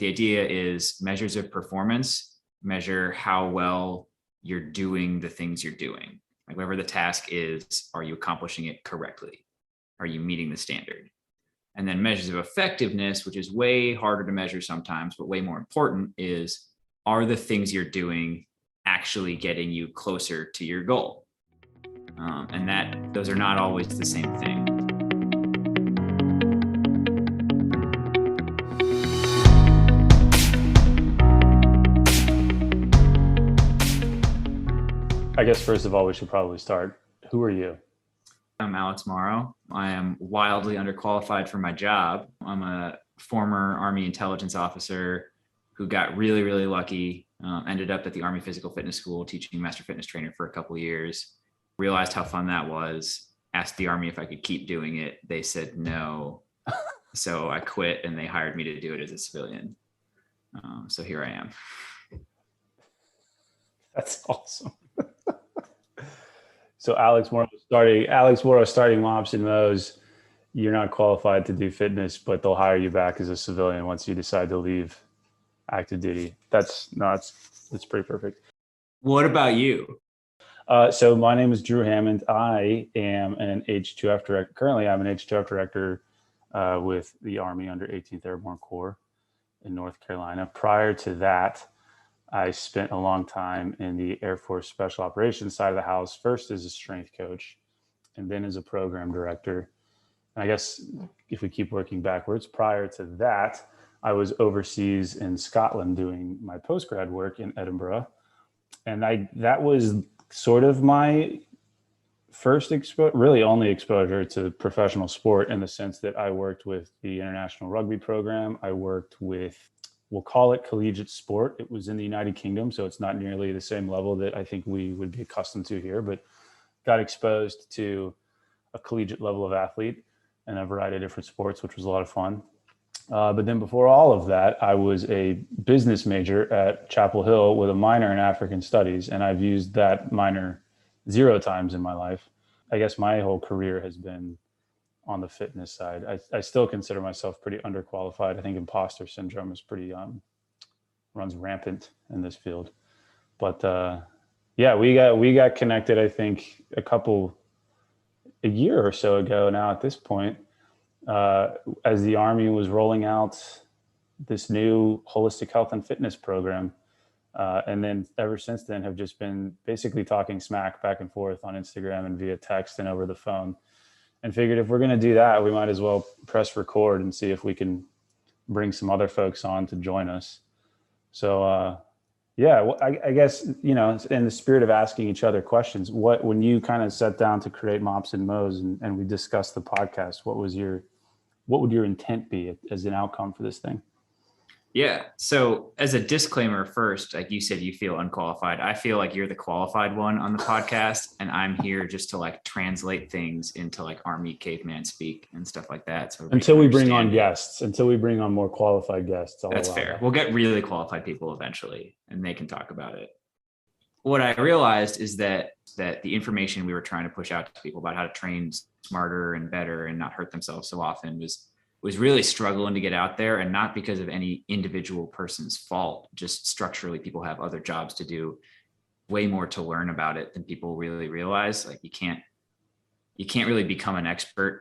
The idea is measures of performance measure how well you're doing the things you're doing. Like whatever the task is, are you accomplishing it correctly? Are you meeting the standard? And then measures of effectiveness, which is way harder to measure sometimes, but way more important, is are the things you're doing actually getting you closer to your goal? And that those are not always the same thing. I guess first of all, we should probably start. Who are you? I'm Alex Morrow. I am wildly underqualified for my job. I'm a former Army intelligence officer who got really, really lucky. Ended up at the Army Physical Fitness School teaching master fitness trainer for a couple of years. Realized how fun that was. Asked the Army if I could keep doing it. They said no. So I quit and they hired me to do it as a civilian. So here I am. That's awesome. So Alex Morrow starting Mops and Mows. You're not qualified to do fitness, but they'll hire you back as a civilian once you decide to leave active duty. That's pretty perfect. What about you? So my name is Drew Hammond. I am an H2F director. Currently, I'm an H2F director with the Army under 18th Airborne Corps in North Carolina. Prior to that, I spent a long time in the Air Force Special Operations side of the house, first as a strength coach and then as a program director. And I guess if we keep working backwards, prior to that, I was overseas in Scotland doing my postgrad work in Edinburgh. And that was sort of my first really only exposure to professional sport, in the sense that I worked with the international rugby program. I worked with, we'll call it collegiate sport. It was in the United Kingdom, so it's not nearly the same level that I think we would be accustomed to here, but got exposed to a collegiate level of athlete in a variety of different sports, which was a lot of fun. But then before all of that, I was a business major at Chapel Hill with a minor in African studies, and I've used that minor 0 times in my life. I guess my whole career has been on the fitness side. I still consider myself pretty underqualified. I think imposter syndrome is pretty runs rampant in this field. But yeah, we got connected, I think, a year or so ago now at this point, as the Army was rolling out this new holistic health and fitness program. And then ever since then have just been basically talking smack back and forth on Instagram and via text and over the phone, and figured if we're going to do that, we might as well press record and see if we can bring some other folks on to join us. So, yeah, well, I guess, in the spirit of asking each other questions, when you kind of sat down to create Mops and Mows and we discussed the podcast, what would your intent be as an outcome for this thing? Yeah. So as a disclaimer first, like you said, you feel unqualified. I feel like you're the qualified one on the podcast, and I'm here just to like translate things into like Army caveman speak and stuff like that. So until we bring on more qualified guests. That's fair. We'll get really qualified people eventually, and they can talk about it. What I realized is that the information we were trying to push out to people about how to train smarter and better and not hurt themselves so often was really struggling to get out there, and not because of any individual person's fault. Just structurally, people have other jobs to do, way more to learn about it than people really realize. Like you can't really become an expert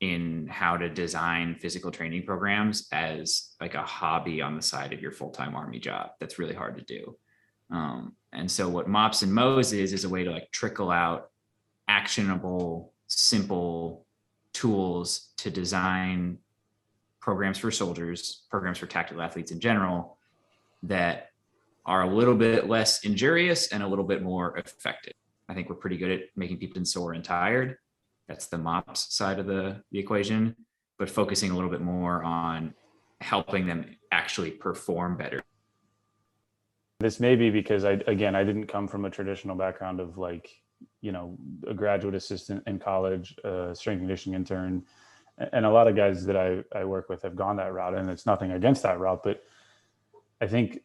in how to design physical training programs as like a hobby on the side of your full-time Army job. That's really hard to do. And so what Mops and Mows is a way to like trickle out actionable, simple tools to design programs for soldiers, programs for tactical athletes in general, that are a little bit less injurious and a little bit more effective. I think we're pretty good at making people sore and tired. That's the Mops side of the equation, but focusing a little bit more on helping them actually perform better. This may be because I didn't come from a traditional background of a graduate assistant in college, strength and conditioning intern. And a lot of guys that I work with have gone that route, and it's nothing against that route. But I think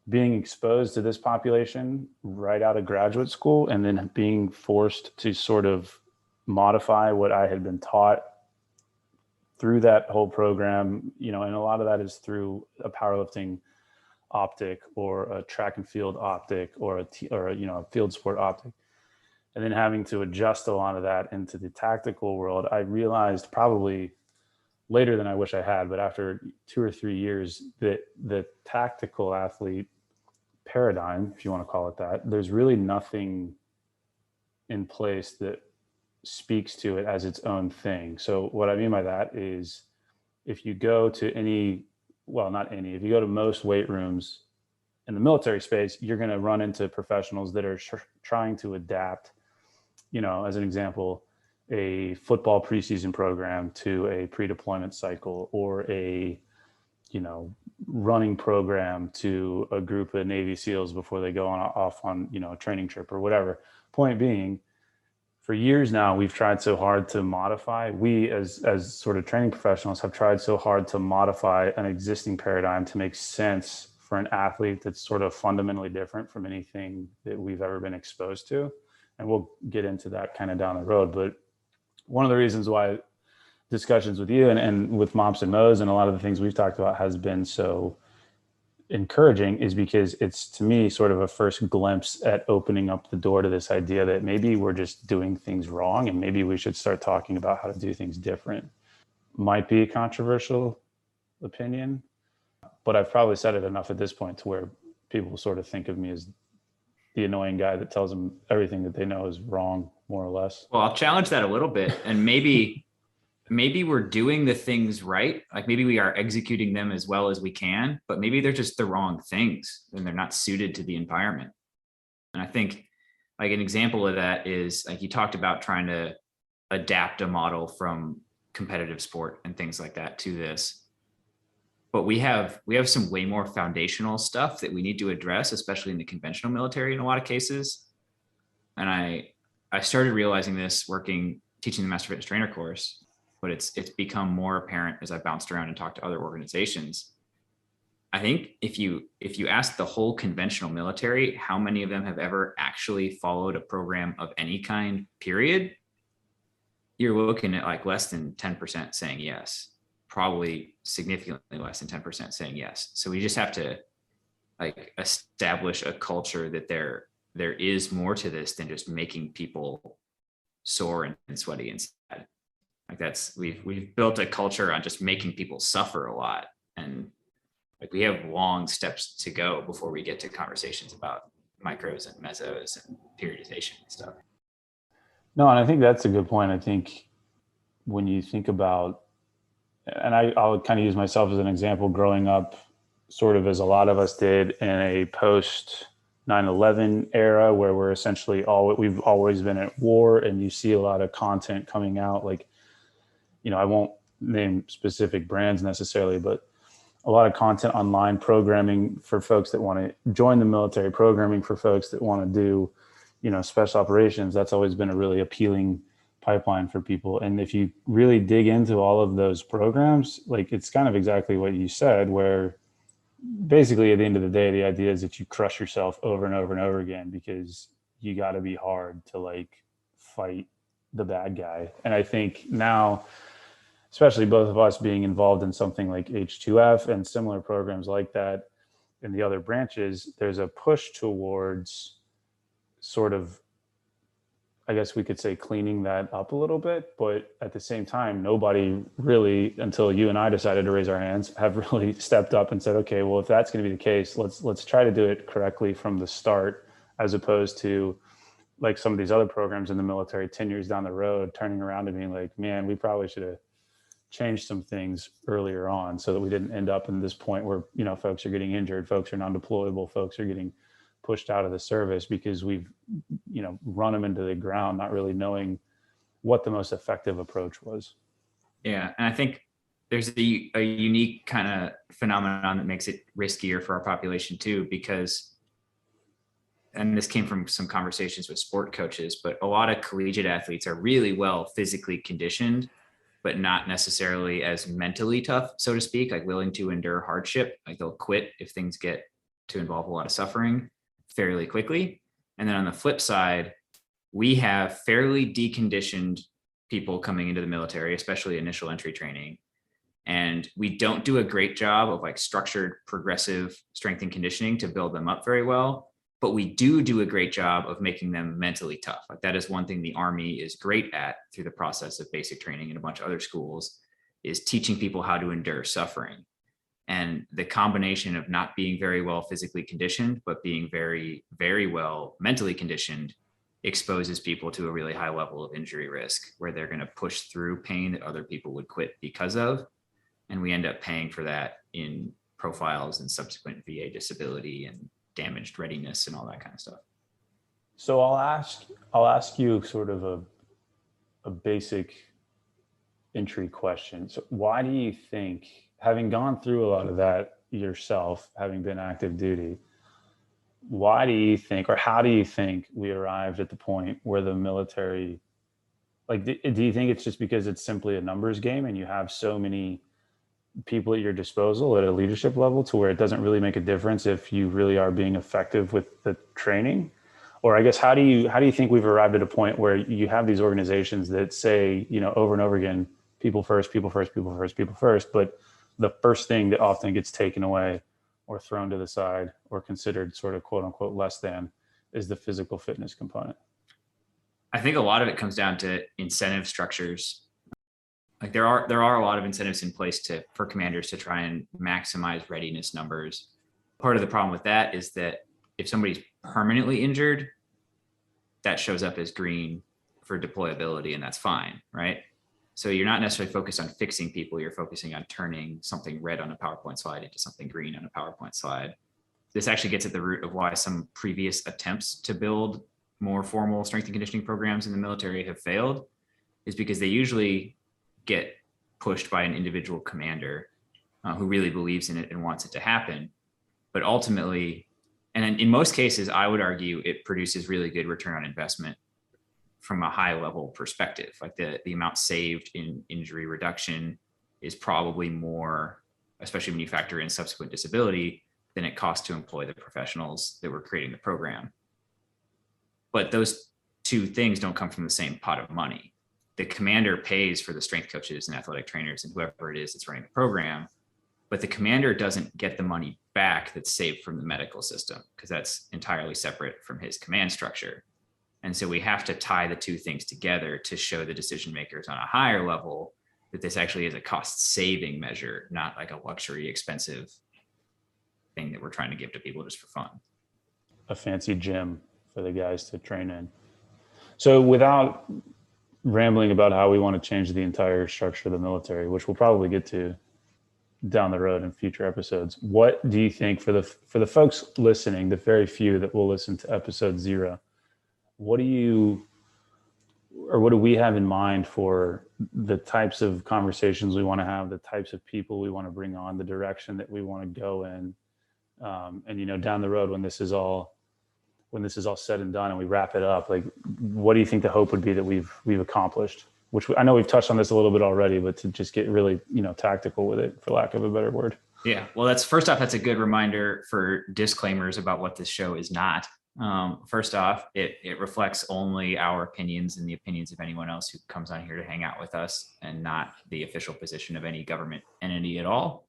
being exposed to this population right out of graduate school, and then being forced to sort of modify what I had been taught through that whole program, and a lot of that is through a powerlifting optic or a track and field optic or a field sport optic, and then having to adjust a lot of that into the tactical world, I realized probably later than I wish I had, but after 2 or 3 years, that the tactical athlete paradigm, if you want to call it that, there's really nothing in place that speaks to it as its own thing. So what I mean by that is, if you go to if you go to most weight rooms in the military space, you're going to run into professionals that are trying to adapt, as an example, a football preseason program to a pre-deployment cycle, or a, running program to a group of Navy SEALs before they go off on, a training trip or whatever. Point being, for years now, we've tried so hard to modify. We, as sort of training professionals, have tried so hard to modify an existing paradigm to make sense for an athlete that's sort of fundamentally different from anything that we've ever been exposed to. And we'll get into that kind of down the road. But one of the reasons why discussions with you and with Mops and Mo's and a lot of the things we've talked about has been so encouraging is because it's, to me, sort of a first glimpse at opening up the door to this idea that maybe we're just doing things wrong and maybe we should start talking about how to do things different. Might be a controversial opinion, but I've probably said it enough at this point to where people sort of think of me as the annoying guy that tells them everything that they know is wrong, more or less. Well, I'll challenge that a little bit, and maybe we're doing the things right. Like maybe we are executing them as well as we can, but maybe they're just the wrong things and they're not suited to the environment. And I think like an example of that is like you talked about trying to adapt a model from competitive sport and things like that to this. But we have some way more foundational stuff that we need to address, especially in the conventional military in a lot of cases. And I started realizing this teaching the Master Fitness Trainer course, but it's become more apparent as I bounced around and talked to other organizations. I think if you ask the whole conventional military, how many of them have ever actually followed a program of any kind, period, you're looking at like less than 10% saying yes, probably significantly less than 10% saying yes. So we just have to like establish a culture that there is more to this than just making people sore and sweaty inside. Like we've built a culture on just making people suffer a lot. And like we have long steps to go before we get to conversations about micros and mesos and periodization and stuff. No, and I think that's a good point. I think when you think about, and I'll kind of use myself as an example, growing up sort of as a lot of us did in a post 9/11 era where we're essentially we've always been at war, and you see a lot of content coming out, like, I won't name specific brands necessarily, but a lot of content online, programming for folks that want to join the military, programming for folks that want to do, special operations. That's always been a really appealing pipeline for people. And if you really dig into all of those programs, like it's kind of exactly what you said, where basically at the end of the day, the idea is that you crush yourself over and over and over again because you got to be hard to like fight the bad guy. And I think now, especially both of us being involved in something like H2F and similar programs like that in the other branches, there's a push towards sort of, I guess we could say, cleaning that up a little bit. But at the same time, nobody really, until you and I decided to raise our hands, have really stepped up and said, okay, well, if that's going to be the case, let's try to do it correctly from the start, as opposed to like some of these other programs in the military 10 years down the road, turning around and being like, man, we probably should have changed some things earlier on so that we didn't end up in this point where, folks are getting injured, folks are non-deployable, folks are getting pushed out of the service because we've, run them into the ground, not really knowing what the most effective approach was. Yeah. And I think there's a unique kind of phenomenon that makes it riskier for our population too, because, and this came from some conversations with sport coaches, but a lot of collegiate athletes are really well physically conditioned, but not necessarily as mentally tough, so to speak, like willing to endure hardship. Like they'll quit if things get to involve a lot of suffering fairly quickly. And then on the flip side, we have fairly deconditioned people coming into the military, especially initial entry training, And we don't do a great job of like structured progressive strength and conditioning to build them up very well. But we do a great job of making them mentally tough. Like that is one thing the Army is great at through the process of basic training and a bunch of other schools, is teaching people how to endure suffering. And the combination of not being very well physically conditioned, but being very, very well mentally conditioned exposes people to a really high level of injury risk where they're going to push through pain that other people would quit because of. And we end up paying for that in profiles and subsequent VA disability and damaged readiness and all that kind of stuff. So I'll ask you sort of a basic entry question. So why do you think, having gone through a lot of that yourself, having been active duty, why do you think, or how do you think we arrived at the point where the military, like, do you think it's just because it's simply a numbers game and you have so many people at your disposal at a leadership level to where it doesn't really make a difference if you really are being effective with the training? Or I guess, how do you think we've arrived at a point where you have these organizations that say, you know, over and over again, people first, people first, people first, people first, but the first thing that often gets taken away or thrown to the side or considered sort of quote unquote less than is the physical fitness component? I think a lot of it comes down to incentive structures. Like there are a lot of incentives in place for commanders to try and maximize readiness numbers. Part of the problem with that is that if somebody's permanently injured, that shows up as green for deployability, and that's fine, right? So you're not necessarily focused on fixing people, you're focusing on turning something red on a PowerPoint slide into something green on a PowerPoint slide. This actually gets at the root of why some previous attempts to build more formal strength and conditioning programs in the military have failed, is because they usually get pushed by an individual commander who really believes in it and wants it to happen. But ultimately, and in most cases, I would argue it produces really good return on investment from a high level perspective. Like the amount saved in injury reduction is probably more, especially when you factor in subsequent disability, than it costs to employ the professionals that were creating the program. But those two things don't come from the same pot of money. The commander pays for the strength coaches and athletic trainers and whoever it is that's running the program, but the commander doesn't get the money back that's saved from the medical system, because that's entirely separate from his command structure. And so we have to tie the two things together to show the decision makers on a higher level that this actually is a cost saving measure, not like a luxury expensive thing that we're trying to give to people just for fun. A fancy gym for the guys to train in. So without rambling about how we want to change the entire structure of the military, which we'll probably get to down the road in future episodes, what do you think, for the folks listening, the very few that will listen to episode 0, what do we have in mind for the types of conversations we want to have, the types of people we want to bring on, the direction that we want to go in, and, you know, down the road when this is all said and done and we wrap it up, like, what do you think the hope would be that we've accomplished? Which I know we've touched on this a little bit already, but to just get really, you know, tactical with it, for lack of a better word. Yeah, well, that's a good reminder for disclaimers about what this show is not. First off, it reflects only our opinions and the opinions of anyone else who comes on here to hang out with us, and not the official position of any government entity at all.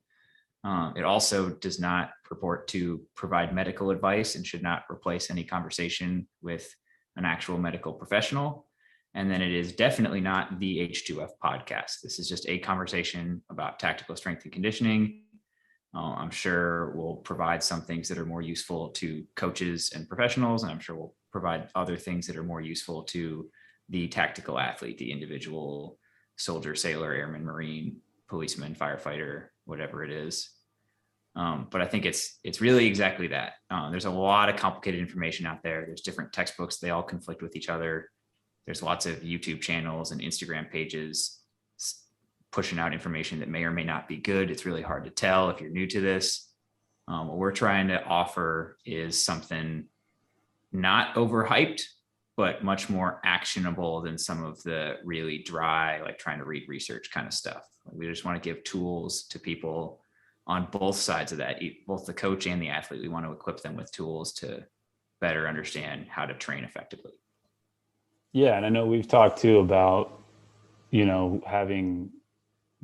It also does not purport to provide medical advice and should not replace any conversation with an actual medical professional. And then it is definitely not the H2F podcast. This is just a conversation about tactical strength and conditioning. I'm sure we'll provide some things that are more useful to coaches and professionals, and I'm sure we'll provide other things that are more useful to the tactical athlete, the individual soldier, sailor, airman, Marine, policeman, firefighter, whatever it is. But I think it's really exactly that. There's a lot of complicated information out there. There's different textbooks. They all conflict with each other. There's lots of YouTube channels and Instagram pages pushing out information that may or may not be good. It's really hard to tell if you're new to this. What we're trying to offer is something not overhyped, but much more actionable than some of the really dry, like trying to read research kind of stuff. We just want to give tools to people on both sides of that, both the coach and the athlete. We want to equip them with tools to better understand how to train effectively. Yeah. And I know we've talked too about, you know, having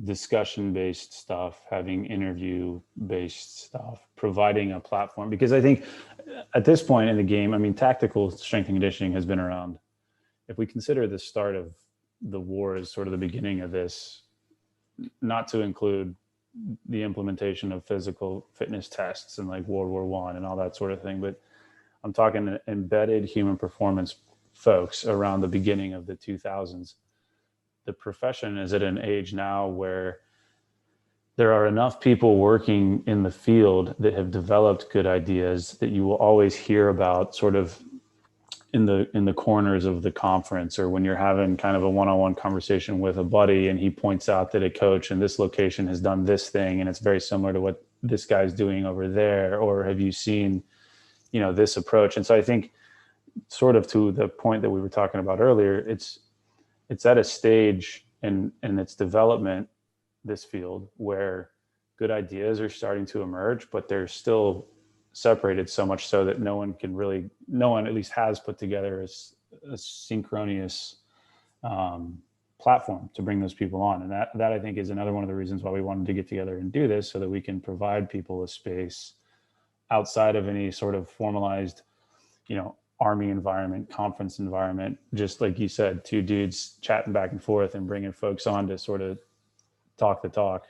discussion based stuff, having interview based stuff, providing a platform. Because I think at this point in the game, I mean, tactical strength and conditioning has been around. If we consider the start of the war as sort of the beginning of this, not to include the implementation of physical fitness tests and like World War One and all that sort of thing, but I'm talking embedded human performance folks around the beginning of the 2000s. The profession is at an age now where there are enough people working in the field that have developed good ideas that you will always hear about sort of in the corners of the conference, or when you're having kind of a one-on-one conversation with a buddy and he points out that a coach in this location has done this thing and it's very similar to what this guy's doing over there, or have you seen, you know, this approach? And so I think, sort of to the point that we were talking about earlier, it's at a stage in its development, this field, where good ideas are starting to emerge, but they're still separated so much so that no one at least has put together a synchronous platform to bring those people on. And that I think is another one of the reasons why we wanted to get together and do this, so that we can provide people a space outside of any sort of formalized, you know, Army environment, conference environment, just like you said, two dudes chatting back and forth and bringing folks on to sort of talk the talk.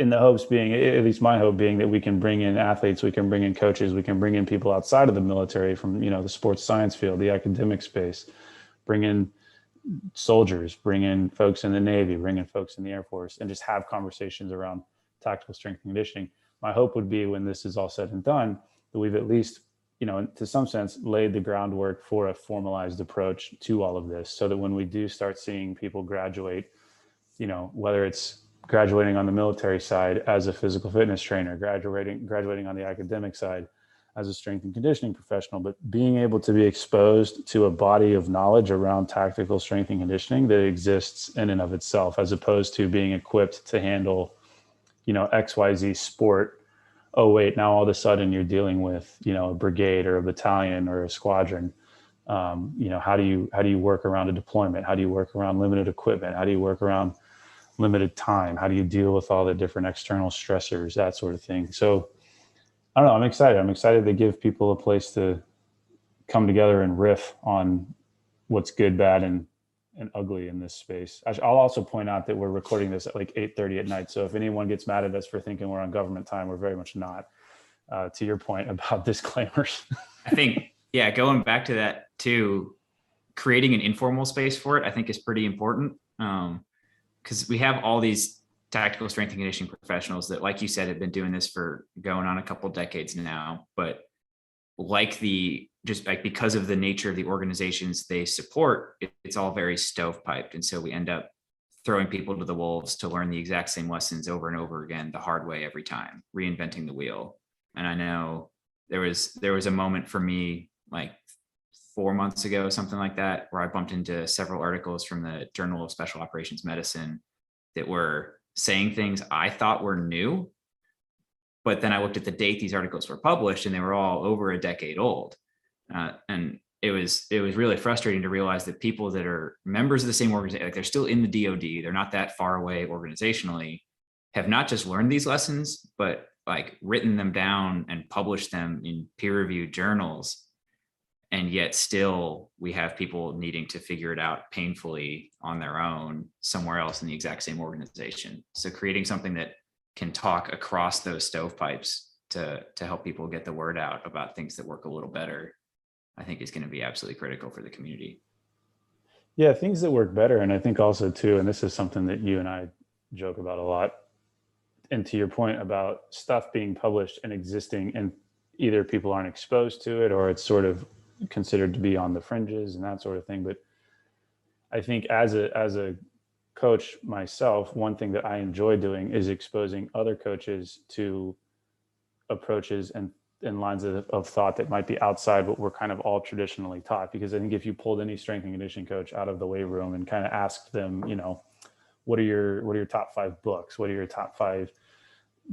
In the hopes being, at least my hope being, that we can bring in athletes, we can bring in coaches, we can bring in people outside of the military from, you know, the sports science field, the academic space, bring in soldiers, bring in folks in the Navy, bring in folks in the Air Force, and just have conversations around tactical strength and conditioning. My hope would be, when this is all said and done, that we've at least, you know, to some sense, laid the groundwork for a formalized approach to all of this, so that when we do start seeing people graduate, you know, whether it's graduating on the military side as a physical fitness trainer, graduating on the academic side as a strength and conditioning professional, but being able to be exposed to a body of knowledge around tactical strength and conditioning that exists in and of itself, as opposed to being equipped to handle, you know, XYZ sport. Oh, wait, now all of a sudden you're dealing with, you know, a brigade or a battalion or a squadron. You know, how do you work around a deployment? How do you work around limited equipment? How do you work around limited time? How do you deal with all the different external stressors, that sort of thing? So I don't know, I'm excited to give people a place to come together and riff on what's good, bad, and ugly in this space. I'll also point out that we're recording this at like 8:30 at night, so if anyone gets mad at us for thinking we're on government time, we're very much not. To your point about disclaimers. I think, yeah, going back to that too, creating an informal space for it, I think, is pretty important. Because we have all these tactical strength and conditioning professionals that, like you said, have been doing this for going on a couple decades now, but because of the nature of the organizations they support, it's all very stovepiped. And so we end up throwing people to the wolves to learn the exact same lessons over and over again, the hard way every time, reinventing the wheel. And I know there was a moment for me, like 4 months ago, something like that, where I bumped into several articles from the Journal of Special Operations Medicine that were saying things I thought were new. But then I looked at the date these articles were published, and they were all over a decade old. And it was really frustrating to realize that people that are members of the same organization, like they're still in the DoD, they're not that far away organizationally, have not just learned these lessons, but like written them down and published them in peer-reviewed journals. And yet still we have people needing to figure it out painfully on their own somewhere else in the exact same organization. So creating something that can talk across those stovepipes to help people get the word out about things that work a little better, I think is going to be absolutely critical for the community. Yeah, things that work better. And I think also too, and this is something that you and I joke about a lot, and to your point about stuff being published and existing, and either people aren't exposed to it or it's sort of considered to be on the fringes and that sort of thing. But I think as a coach myself, one thing that I enjoy doing is exposing other coaches to approaches and lines of thought that might be outside what we're kind of all traditionally taught. Because I think if you pulled any strength and conditioning coach out of the weight room and kind of asked them, you know, what are your top 5 books? What are your top 5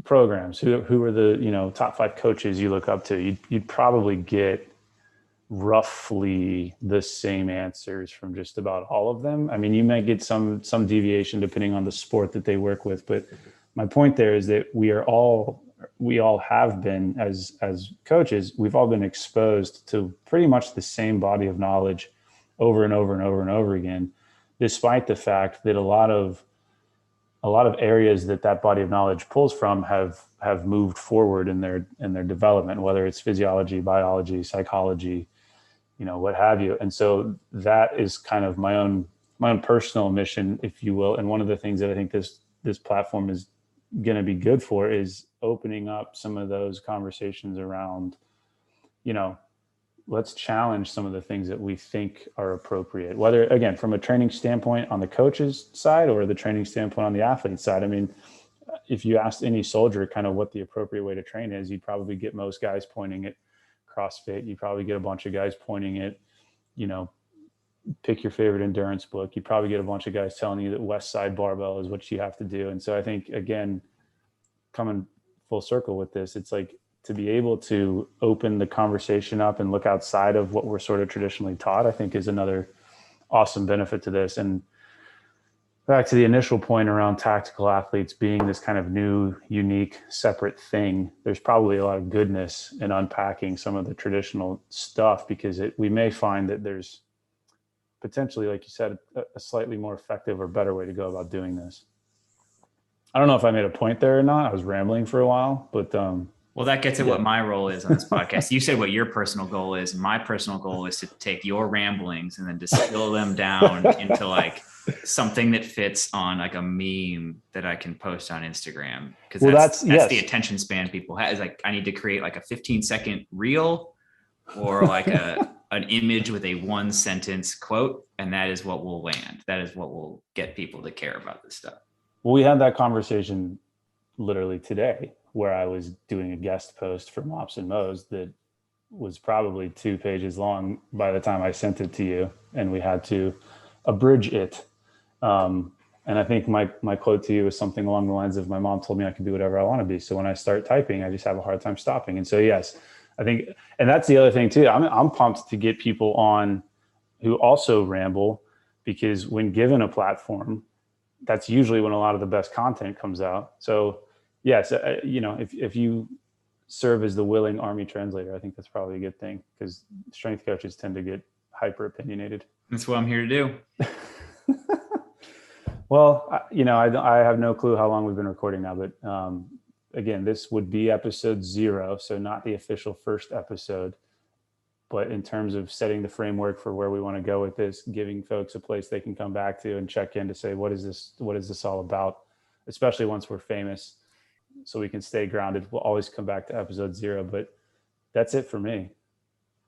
programs? Who are the, you know, top 5 coaches you look up to? You'd probably get roughly the same answers from just about all of them. I mean, you might get some deviation depending on the sport that they work with, but my point there is that we all have been, as coaches, we've all been exposed to pretty much the same body of knowledge over and over and over and over again, despite the fact that a lot of areas that body of knowledge pulls from have moved forward in their development, whether it's physiology, biology, psychology, what have you. And so that is kind of my own personal mission, if you will. And one of the things that I think this platform is going to be good for is opening up some of those conversations around, let's challenge some of the things that we think are appropriate, whether, again, from a training standpoint on the coach's side or the training standpoint on the athlete side. I mean, if you asked any soldier kind of what the appropriate way to train is, you'd probably get most guys pointing at CrossFit. You probably get a bunch of guys pointing at, pick your favorite endurance book. You probably get a bunch of guys telling you that West Side Barbell is what you have to do. And so I think, again, coming full circle with this, it's like to be able to open the conversation up and look outside of what we're sort of traditionally taught, I think is another awesome benefit to this. And back to the initial point around tactical athletes being this kind of new, unique, separate thing, there's probably a lot of goodness in unpacking some of the traditional stuff, because we may find that there's potentially, like you said, a slightly more effective or better way to go about doing this. I don't know if I made a point there or not. I was rambling for a while, but well, that gets at what my role is on this podcast. You said what your personal goal is. My personal goal is to take your ramblings and then distill them down into like something that fits on like a meme that I can post on Instagram. Because that's yes. The attention span people have. Is like I need to create like a 15-second reel or like an image with a 1-sentence quote, and that is what will land. That is what will get people to care about this stuff. Well, we had that conversation literally today, where I was doing a guest post for Mops and Mo's that was probably 2 pages long by the time I sent it to you, and we had to abridge it. And I think my quote to you is something along the lines of, my mom told me I could be whatever I want to be. So when I start typing, I just have a hard time stopping. And so, yes, I think, and that's the other thing too. I'm pumped to get people on who also ramble, because when given a platform, that's usually when a lot of the best content comes out. So yes, if you serve as the willing Army translator, I think that's probably a good thing, because strength coaches tend to get hyper opinionated. That's what I'm here to do. Well, I have no clue how long we've been recording now, but again, this would be episode 0, so not the official first episode. But in terms of setting the framework for where we want to go with this, giving folks a place they can come back to and check in to say, what is this all about, especially once we're famous, so we can stay grounded. We'll always come back to episode 0, but that's it for me.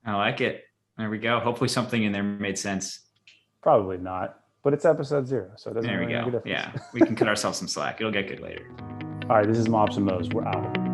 I like it. There we go. Hopefully something in there made sense. Probably not, but it's episode 0, so it doesn't really make a difference. Yeah, we can cut ourselves some slack. It'll get good later. All right, this is Mops and Mo's. We're out.